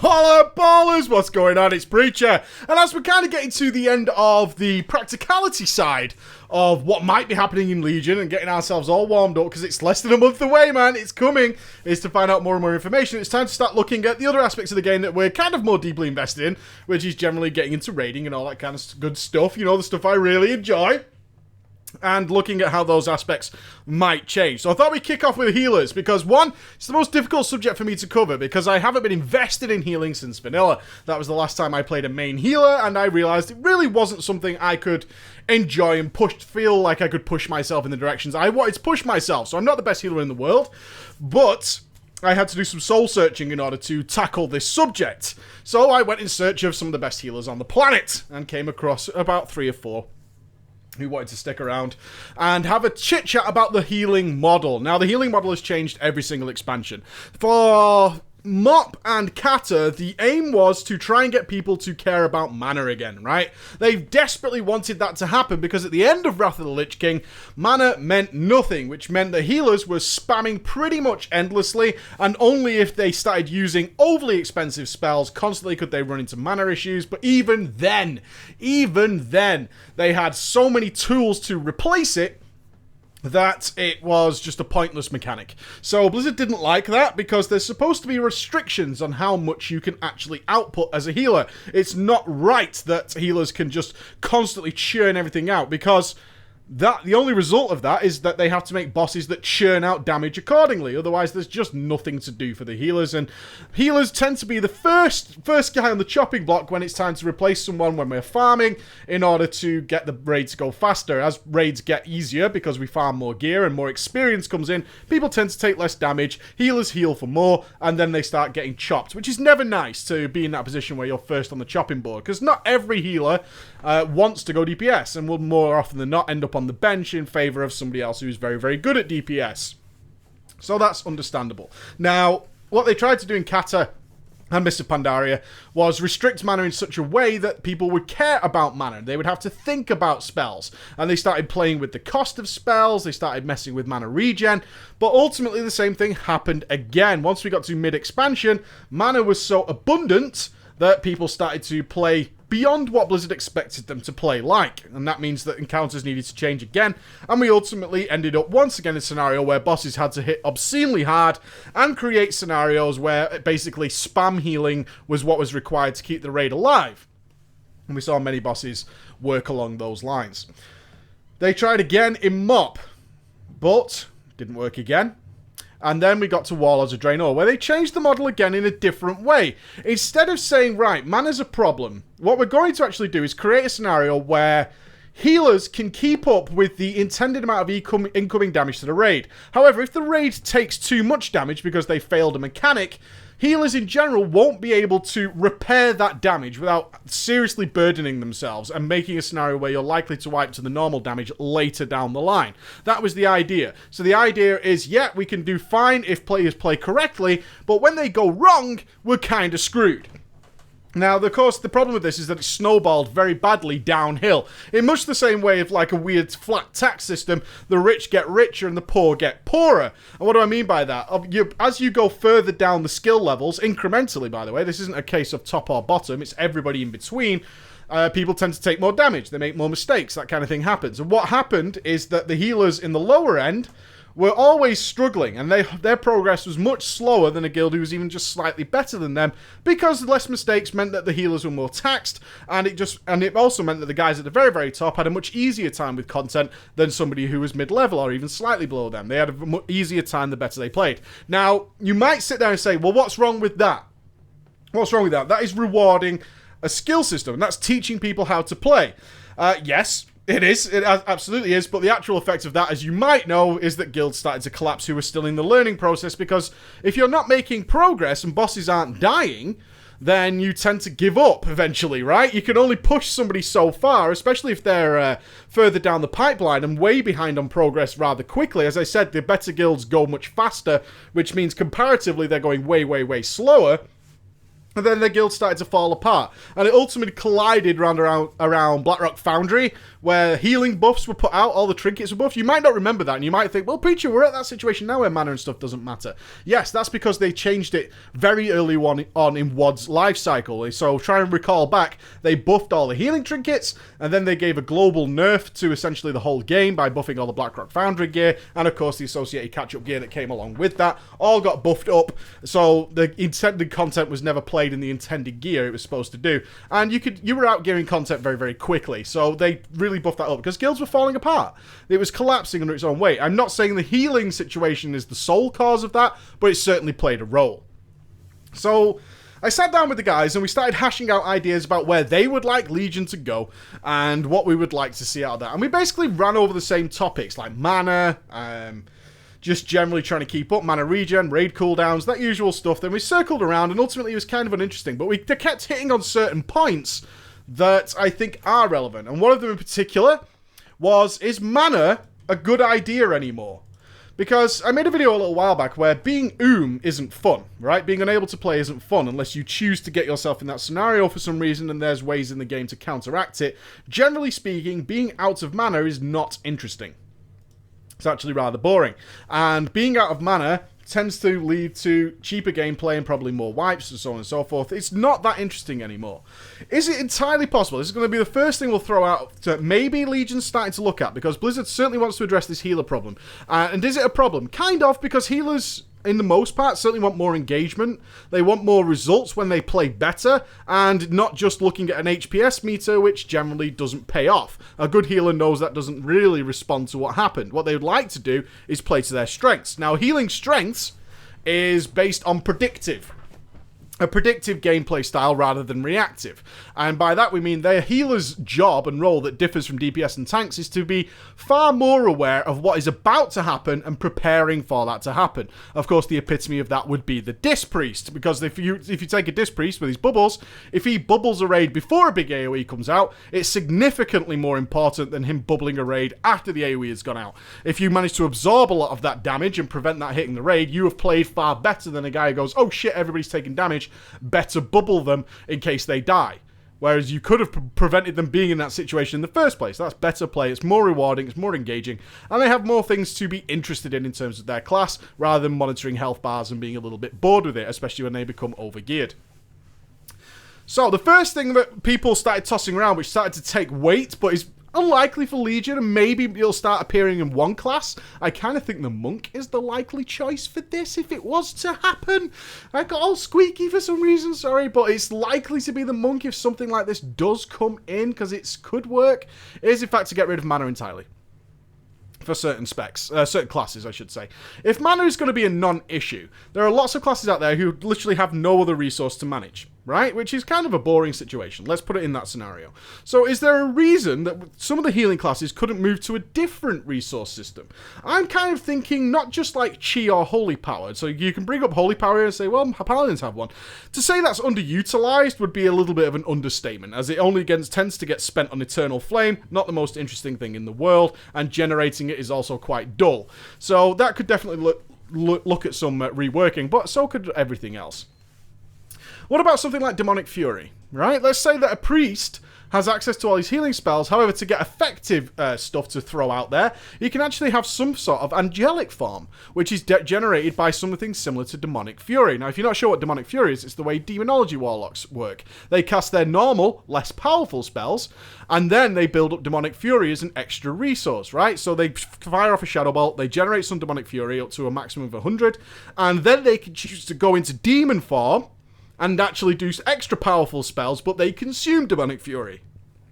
Holla ballers, what's going on? It's Preacher. And as we're kind of getting to the end of the practicality side of what might be happening in Legion and getting ourselves all warmed up, because it's less than a month away, man, it's coming, is to find out more and more information. It's time to start looking at the other aspects of the game that we're kind of more deeply invested in, which is generally getting into raiding and all that kind of good stuff, you know, the stuff I really enjoy. And looking at how those aspects might change. So I thought we'd kick off with healers, because one, it's the most difficult subject for me to cover, because I haven't been invested in healing since vanilla. That was the last time I played a main healer, and I realized it really wasn't something I could enjoy and feel like I could push myself in the directions I wanted to push myself. So I'm not the best healer in the world, but I had to do some soul searching in order to tackle this subject. So I went in search of some of the best healers on the planet, and came across about 3 or 4 who wanted to stick around and have a chit-chat about the healing model. Now, the healing model has changed every single expansion. For Mop and Kata, the aim was to try and get people to care about mana again, right? They desperately wanted that to happen, because at the end of Wrath of the Lich King, mana meant nothing, which meant the healers were spamming pretty much endlessly, and only if they started using overly expensive spells constantly could they run into mana issues. But even then, they had so many tools to replace it that it was just a pointless mechanic. So Blizzard didn't like that, because there's supposed to be restrictions on how much you can actually output as a healer. It's not right that healers can just constantly churn everything out, because the only result of that is that they have to make bosses that churn out damage accordingly. Otherwise, there's just nothing to do for the healers, and healers tend to be the first guy on the chopping block when it's time to replace someone when we're farming, in order to get the raid to go faster. As raids get easier, because we farm more gear and more experience comes in, people tend to take less damage, healers heal for more, and then they start getting chopped, which is never nice to be in that position where you're first on the chopping board, because not every healer wants to go DPS, and will more often than not end up on the bench in favor of somebody else who's very, very good at DPS. So that's understandable. Now, what they tried to do in Kata and Mr. Pandaria was restrict mana in such a way that people would care about mana. They would have to think about spells. And they started playing with the cost of spells. They started messing with mana regen. But ultimately, the same thing happened again. Once we got to mid-expansion, mana was so abundant that people started to play beyond what Blizzard expected them to play like. And that means that encounters needed to change again. And we ultimately ended up once again in a scenario where bosses had to hit obscenely hard and create scenarios where basically spam healing was what was required to keep the raid alive. And we saw many bosses work along those lines. They tried again in Mop, but didn't work again. And then we got to Warlords of Draenor, where they changed the model again in a different way. Instead of saying, right, mana's a problem, what we're going to actually do is create a scenario where healers can keep up with the intended amount of incoming damage to the raid. However, if the raid takes too much damage because they failed a mechanic, healers in general won't be able to repair that damage without seriously burdening themselves and making a scenario where you're likely to wipe to the normal damage later down the line. That was the idea. So the idea is, yeah, we can do fine if players play correctly, but when they go wrong, we're kind of screwed. Now, of course, the problem with this is that it snowballed very badly downhill. In much the same way of like a weird flat tax system, the rich get richer and the poor get poorer. And what do I mean by that? As you go further down the skill levels, incrementally, by the way, this isn't a case of top or bottom, it's everybody in between, people tend to take more damage, they make more mistakes, that kind of thing happens. And what happened is that the healers in the lower end were always struggling, and their progress was much slower than a guild who was even just slightly better than them, because less mistakes meant that the healers were more taxed, and it also meant that the guys at the very, very top had a much easier time with content than somebody who was mid-level or even slightly below them. They had a much easier time the better they played. Now, you might sit there and say, well, what's wrong with that? What's wrong with that? That is rewarding a skill system, and that's teaching people how to play. Yes, it is. It absolutely is. But the actual effect of that, as you might know, is that guilds started to collapse who are still in the learning process, because if you're not making progress and bosses aren't dying, then you tend to give up eventually, right? You can only push somebody so far, especially if they're further down the pipeline and way behind on progress rather quickly. As I said, the better guilds go much faster, which means comparatively they're going way, way, way slower. And then their guild started to fall apart. And it ultimately collided around Blackrock Foundry, where healing buffs were put out, all the trinkets were buffed. You might not remember that, and you might think, well, Preacher, we're at that situation now where mana and stuff doesn't matter. Yes, that's because they changed it very early on in WoD's life cycle. So try and recall back, they buffed all the healing trinkets, and then they gave a global nerf to essentially the whole game by buffing all the Blackrock Foundry gear, and of course the associated catch-up gear that came along with that, all got buffed up, so the intended content was never played in the intended gear it was supposed to do, and you were out gearing content very, very quickly. So they really buffed that up because guilds were falling apart. It was collapsing under its own weight. I'm not saying the healing situation is the sole cause of that, but it certainly played a role. So I sat down with the guys and we started hashing out ideas about where they would like Legion to go and what we would like to see out of that. And we basically ran over the same topics like mana, just generally trying to keep up, mana regen, raid cooldowns, that usual stuff. Then we circled around, and ultimately it was kind of uninteresting, but we kept hitting on certain points that I think are relevant. And one of them in particular was, is mana a good idea anymore? Because I made a video a little while back where being isn't fun, right? Being unable to play isn't fun unless you choose to get yourself in that scenario for some reason, and there's ways in the game to counteract it. Generally speaking, being out of mana is not interesting. It's actually rather boring. And being out of mana tends to lead to cheaper gameplay and probably more wipes and so on and so forth. It's not that interesting anymore. Is it entirely possible? This is going to be the first thing we'll throw out to maybe Legion's starting to look at, because Blizzard certainly wants to address this healer problem. And is it a problem? Kind of, because healers, in the most part, certainly want more engagement. They want more results when they play better, and not just looking at an HPS meter, which generally doesn't pay off. A good healer knows that doesn't really respond to what happened. What they would like to do is play to their strengths. Now, healing strengths is based on a predictive gameplay style rather than reactive. And by that we mean their healer's job and role that differs from DPS and tanks is to be far more aware of what is about to happen and preparing for that to happen. Of course, the epitome of that would be the Disc Priest, because if you take a Disc Priest with his bubbles, if he bubbles a raid before a big AoE comes out, it's significantly more important than him bubbling a raid after the AoE has gone out. If you manage to absorb a lot of that damage and prevent that hitting the raid, you have played far better than a guy who goes, oh shit, everybody's taking damage, better bubble them in case they die. Whereas you could have prevented them being in that situation in the first place. That's better play, it's more rewarding, it's more engaging, and they have more things to be interested in terms of their class, rather than monitoring health bars and being a little bit bored with it, especially when they become overgeared. So the first thing that people started tossing around, which started to take weight, but is unlikely for Legion, and maybe it'll start appearing in one class. I kind of think the Monk is the likely choice for this if it was to happen. I got all squeaky for some reason, sorry, but it's likely to be the Monk if something like this does come in, because it could work. It is, in fact, to get rid of mana entirely. For certain specs, certain classes, I should say. If mana is going to be a non-issue, there are lots of classes out there who literally have no other resource to manage, right? Which is kind of a boring situation. Let's put it in that scenario. So is there a reason that some of the healing classes couldn't move to a different resource system? I'm kind of thinking not just like Chi or Holy Power. So you can bring up Holy Power and say, well, Paladins have one. To say that's underutilized would be a little bit of an understatement, as it only tends to get spent on Eternal Flame, not the most interesting thing in the world, and generating it is also quite dull. So that could definitely look at some reworking, but so could everything else. What about something like Demonic Fury, right? Let's say that a priest has access to all these healing spells. However, to get effective stuff to throw out there, you can actually have some sort of angelic form, which is generated by something similar to Demonic Fury. Now, if you're not sure what Demonic Fury is, it's the way Demonology Warlocks work. They cast their normal, less powerful spells, and then they build up Demonic Fury as an extra resource, right? So they fire off a Shadow Bolt, they generate some Demonic Fury up to a maximum of 100, and then they can choose to go into demon form and actually do extra powerful spells, but they consume Demonic Fury.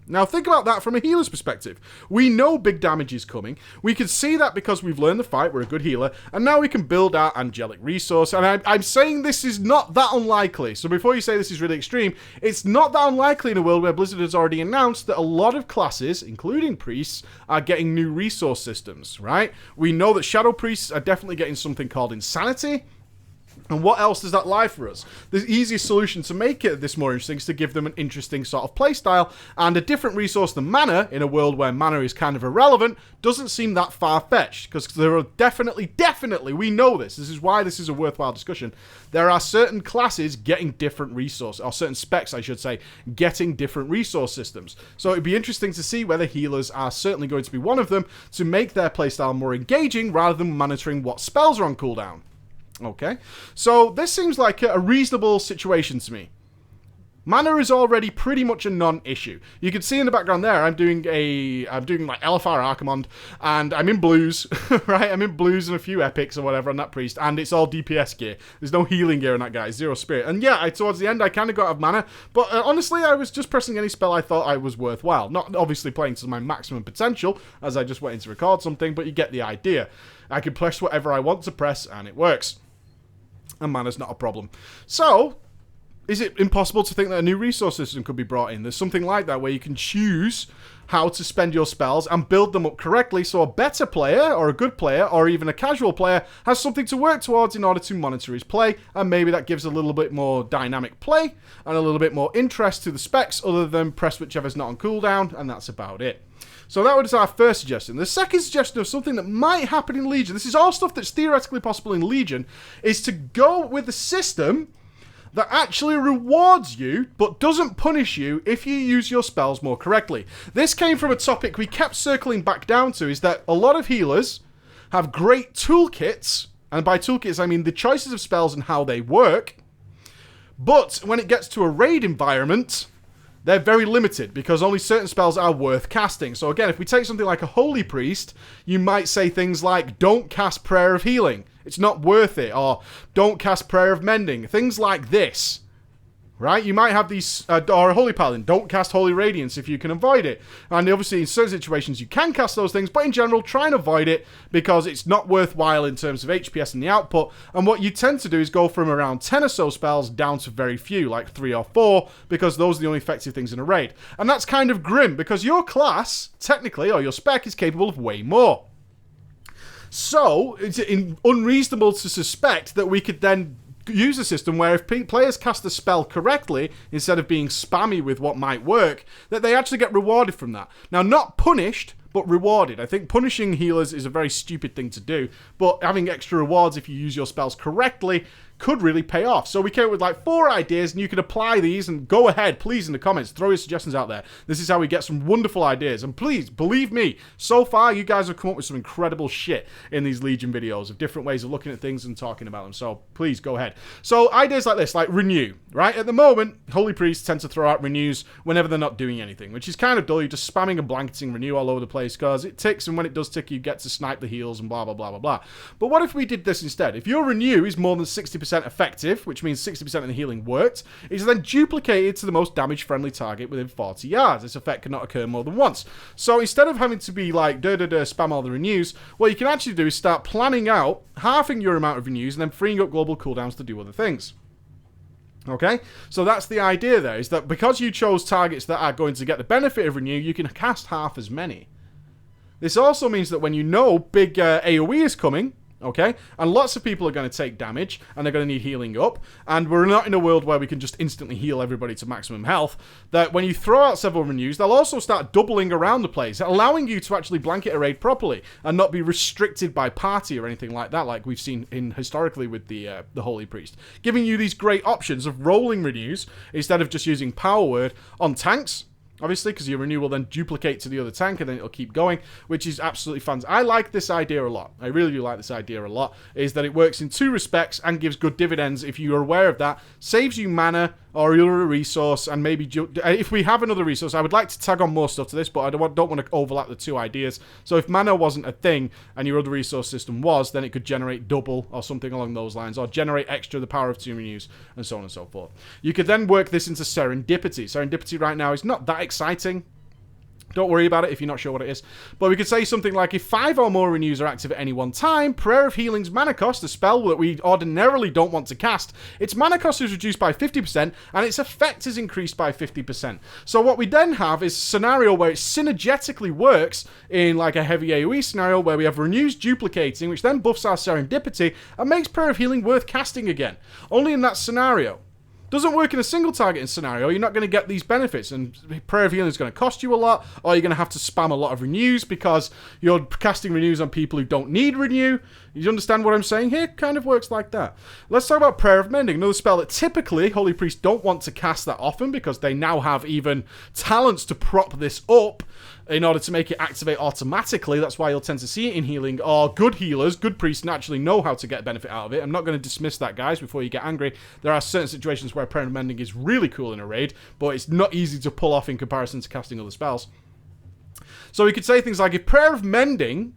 Now think about that from a healer's perspective. We know big damage is coming. We can see that because we've learned the fight, we're a good healer, and now we can build our angelic resource. And I'm saying this is not that unlikely. So before you say this is really extreme, it's not that unlikely in a world where Blizzard has already announced that a lot of classes, including priests, are getting new resource systems, right? We know that Shadow Priests are definitely getting something called Insanity, And what else does that lie for us? The easiest solution to make it this more interesting is to give them an interesting sort of playstyle, and a different resource than mana, in a world where mana is kind of irrelevant, doesn't seem that far-fetched, because there are definitely, we know this is why this is a worthwhile discussion, there are certain classes getting different resources, or certain specs, I should say, getting different resource systems. So it'd be interesting to see whether healers are certainly going to be one of them, to make their playstyle more engaging, rather than monitoring what spells are on cooldown. Okay, so this seems like a reasonable situation to me. Mana is already pretty much a non-issue. You can see in the background there, I'm doing like LFR Archimond, and I'm in blues, right? I'm in blues and a few epics or whatever on that priest, and it's all DPS gear. There's no healing gear on that guy, 0 spirit. And yeah, towards the end, I kind of got out of mana, but honestly, I was just pressing any spell I thought I was worthwhile. Not obviously playing to my maximum potential, as I just went in to record something, but you get the idea. I can press whatever I want to press, and it works. And mana's not a problem. So, is it impossible to think that a new resource system could be brought in? There's something like that where you can choose how to spend your spells and build them up correctly, so a better player, or a good player, or even a casual player has something to work towards in order to monitor his play, and maybe that gives a little bit more dynamic play and a little bit more interest to the specs, other than press whichever's not on cooldown, and that's about it. So that was our first suggestion. The second suggestion of something that might happen in Legion, this is all stuff that's theoretically possible in Legion, is to go with a system that actually rewards you, but doesn't punish you if you use your spells more correctly. This came from a topic we kept circling back down to, is that a lot of healers have great toolkits, and by toolkits I mean the choices of spells and how they work, but when it gets to a raid environment, they're very limited, because only certain spells are worth casting. So again, if we take something like a Holy Priest, you might say things like, don't cast Prayer of Healing, it's not worth it, or don't cast Prayer of Mending, things like this. Right? You might have these, or a Holy Paladin, don't cast Holy Radiance if you can avoid it. And obviously in certain situations you can cast those things, but in general try and avoid it, because it's not worthwhile in terms of HPS and the output. And what you tend to do is go from around 10 or so spells down to very few, like 3 or 4, because those are the only effective things in a raid. And that's kind of grim, because your class, technically, or your spec, is capable of way more. So, it's unreasonable to suspect that we could then use a system where if players cast the spell correctly, instead of being spammy with what might work, that they actually get rewarded from that. Now, not punished, but rewarded. I think punishing healers is a very stupid thing to do, but having extra rewards if you use your spells correctly could really pay off. So we came up with like 4 ideas, and you can apply these, and go ahead, please, in the comments, throw your suggestions out there. This is how we get some wonderful ideas, and please, believe me, so far you guys have come up with some incredible shit in these Legion videos of different ways of looking at things and talking about them, so please, go ahead. So ideas like this, like renew, right? At the moment, Holy Priests tend to throw out renews whenever they're not doing anything, which is kind of dull. You're just spamming and blanketing renew all over the place, because it ticks, and when it does tick, you get to snipe the heals and blah, blah, blah, blah, blah. But what if we did this instead? If your renew is more than 60% effective, which means 60% of the healing worked, it is then duplicated to the most damage-friendly target within 40 yards. This effect cannot occur more than once. So instead of having to be like, spam all the renews, what you can actually do is start planning out, halving your amount of renews, and then freeing up global cooldowns to do other things. Okay? So that's the idea there, is that because you chose targets that are going to get the benefit of renew, you can cast half as many. This also means that when you know big AoE is coming, okay, and lots of people are going to take damage, and they're going to need healing up, and we're not in a world where we can just instantly heal everybody to maximum health, that when you throw out several renews, they'll also start doubling around the place, allowing you to actually blanket a raid properly, and not be restricted by party or anything like that, like we've seen in historically with the Holy Priest. Giving you these great options of rolling renews, instead of just using Power Word on tanks, obviously, because your renew will then duplicate to the other tank, and then it'll keep going, which is absolutely fun. I like this idea a lot. I really do like this idea a lot, is that it works in 2 respects and gives good dividends if you're aware of that. Saves you mana or you're a resource, and maybe if we have another resource, I would like to tag on more stuff to this, but I don't want to overlap the 2 ideas. So if mana wasn't a thing and your other resource system was, then it could generate double or something along those lines, or generate extra the power of 2 renews, and so on and so forth. You could then work this into serendipity. Serendipity right now is not that exciting. Don't worry about it if you're not sure what it is. But we could say something like, if 5 or more renews are active at any one time, Prayer of Healing's mana cost, a spell that we ordinarily don't want to cast, its mana cost is reduced by 50% and its effect is increased by 50%. So what we then have is a scenario where it synergetically works in like a heavy AoE scenario where we have renews duplicating, which then buffs our serendipity and makes Prayer of Healing worth casting again. Only in that scenario. Doesn't work in a single targeting scenario. You're not going to get these benefits, and Prayer of Healing is going to cost you a lot, or you're going to have to spam a lot of renews because you're casting renews on people who don't need renew. You understand what I'm saying here? Kind of works like that. Let's talk about Prayer of Mending, another spell that typically Holy Priests don't want to cast that often because they now have even talents to prop this up in order to make it activate automatically. That's why you'll tend to see it in healing, or good healers, good priests naturally know how to get benefit out of it. I'm not going to dismiss that, guys, before you get angry. There are certain situations where Prayer of Mending is really cool in a raid, but it's not easy to pull off in comparison to casting other spells. So we could say things like, if Prayer of Mending,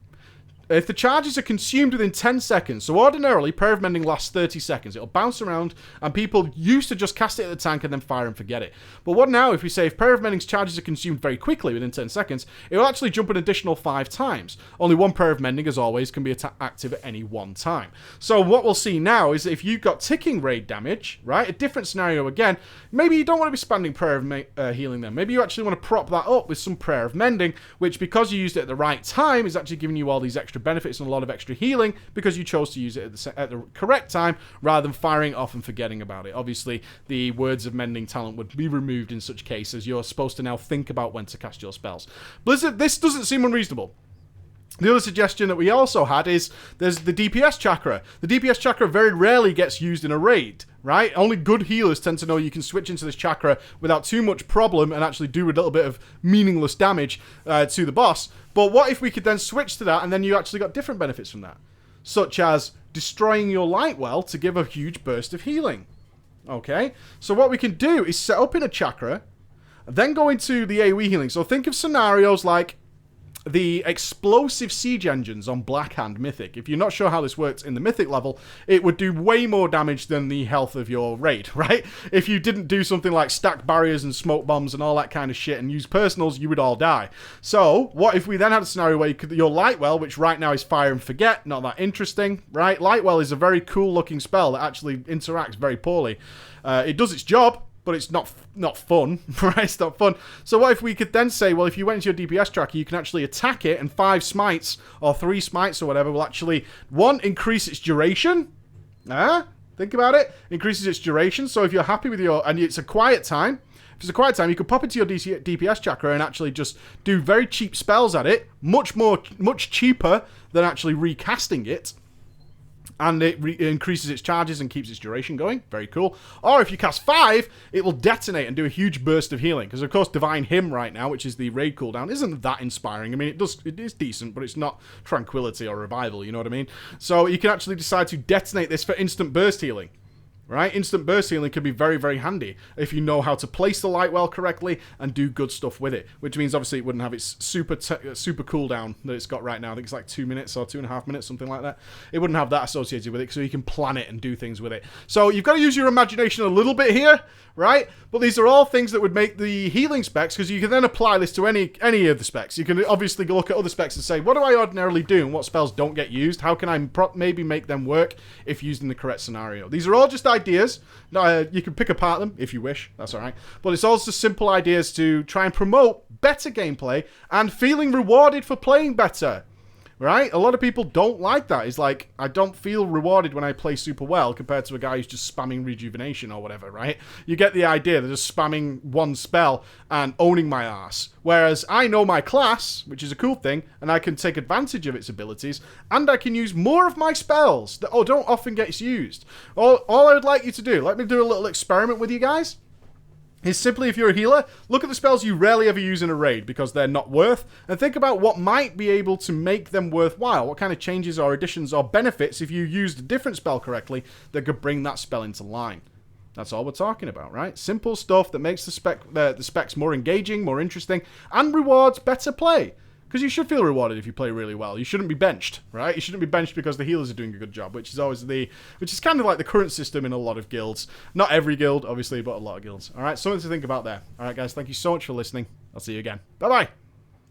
if the charges are consumed within 10 seconds, so ordinarily Prayer of Mending lasts 30 seconds, it'll bounce around, and people used to just cast it at the tank and then fire and forget it. But what now if we say if Prayer of Mending's charges are consumed very quickly within 10 seconds, it will actually jump an additional 5 times. Only one Prayer of Mending, as always, can be active at any one time. So what we'll see now is if you've got ticking raid damage, right, a different scenario again, maybe you don't want to be spamming Prayer of Healing then. Maybe you actually want to prop that up with some Prayer of Mending, which because you used it at the right time is actually giving you all these extra benefits and a lot of extra healing because you chose to use it at the correct time rather than firing it off and forgetting about it. Obviously, the Words of Mending talent would be removed in such cases. You're supposed to now think about when to cast your spells. Blizzard, this doesn't seem unreasonable. The other suggestion that we also had is there's the DPS chakra. The DPS chakra very rarely gets used in a raid, right? Only good healers tend to know you can switch into this chakra without too much problem and actually do a little bit of meaningless damage to the boss. But what if we could then switch to that and then you actually got different benefits from that? Such as destroying your Lightwell to give a huge burst of healing. Okay? So what we can do is set up in a chakra, then go into the AoE healing. So think of scenarios like the explosive siege engines on Blackhand Mythic. If you're not sure how this works in the Mythic level, it would do way more damage than the health of your raid, right? If you didn't do something like stack barriers and smoke bombs and all that kind of shit and use personals, you would all die. So, what if we then had a scenario where you could, your Lightwell, which right now is Fire and Forget, not that interesting, right? Lightwell is a very cool looking spell that actually interacts very poorly. It does its job, but it's not fun, right? It's not fun. So what if we could then say, well, if you went into your DPS tracker, you can actually attack it, and 5 smites, or 3 smites, or whatever, will actually, 1, increase its duration. Think about it. Increases its duration, so if you're happy with your, and it's a quiet time, if it's a quiet time, you could pop into your DPS chakra and actually just do very cheap spells at it, much cheaper than actually recasting it. And it increases its charges and keeps its duration going. Very cool. Or if you cast 5, it will detonate and do a huge burst of healing. Because, of course, Divine Hymn right now, which is the raid cooldown, isn't that inspiring. I mean, it is decent, but it's not Tranquility or Revival, you know what I mean? So you can actually decide to detonate this for instant burst healing. Right? Instant burst healing can be very, very handy if you know how to place the Lightwell correctly and do good stuff with it. Which means, obviously, it wouldn't have its super cooldown that it's got right now. I think it's like 2 minutes or 2.5 minutes, something like that. It wouldn't have that associated with it, so you can plan it and do things with it. So you've got to use your imagination a little bit here, right? But these are all things that would make the healing specs, because you can then apply this to any of the specs. You can obviously look at other specs and say, what do I ordinarily do and what spells don't get used? How can I maybe make them work if used in the correct scenario? These are all just ideas. You can pick apart them if you wish. That's all right. But it's also simple ideas to try and promote better gameplay and feeling rewarded for playing better. Right? A lot of people don't like that. It's like, I don't feel rewarded when I play super well compared to a guy who's just spamming Rejuvenation or whatever, right? You get the idea. They're just spamming one spell and owning my ass. Whereas I know my class, which is a cool thing, and I can take advantage of its abilities, and I can use more of my spells that don't often get used. All I would like you to do, let me do a little experiment with you guys, is simply, if you're a healer, look at the spells you rarely ever use in a raid because they're not worth, and think about what might be able to make them worthwhile. What kind of changes or additions or benefits, if you used a different spell correctly, that could bring that spell into line. That's all we're talking about, right? Simple stuff that makes the specs more engaging, more interesting, and rewards better play. Because you should feel rewarded if you play really well. You shouldn't be benched, right? You shouldn't be benched because the healers are doing a good job, which is kind of like the current system in a lot of guilds. Not every guild, obviously, but a lot of guilds. All right, something to think about there. All right, guys, thank you so much for listening. I'll see you again. Bye-bye.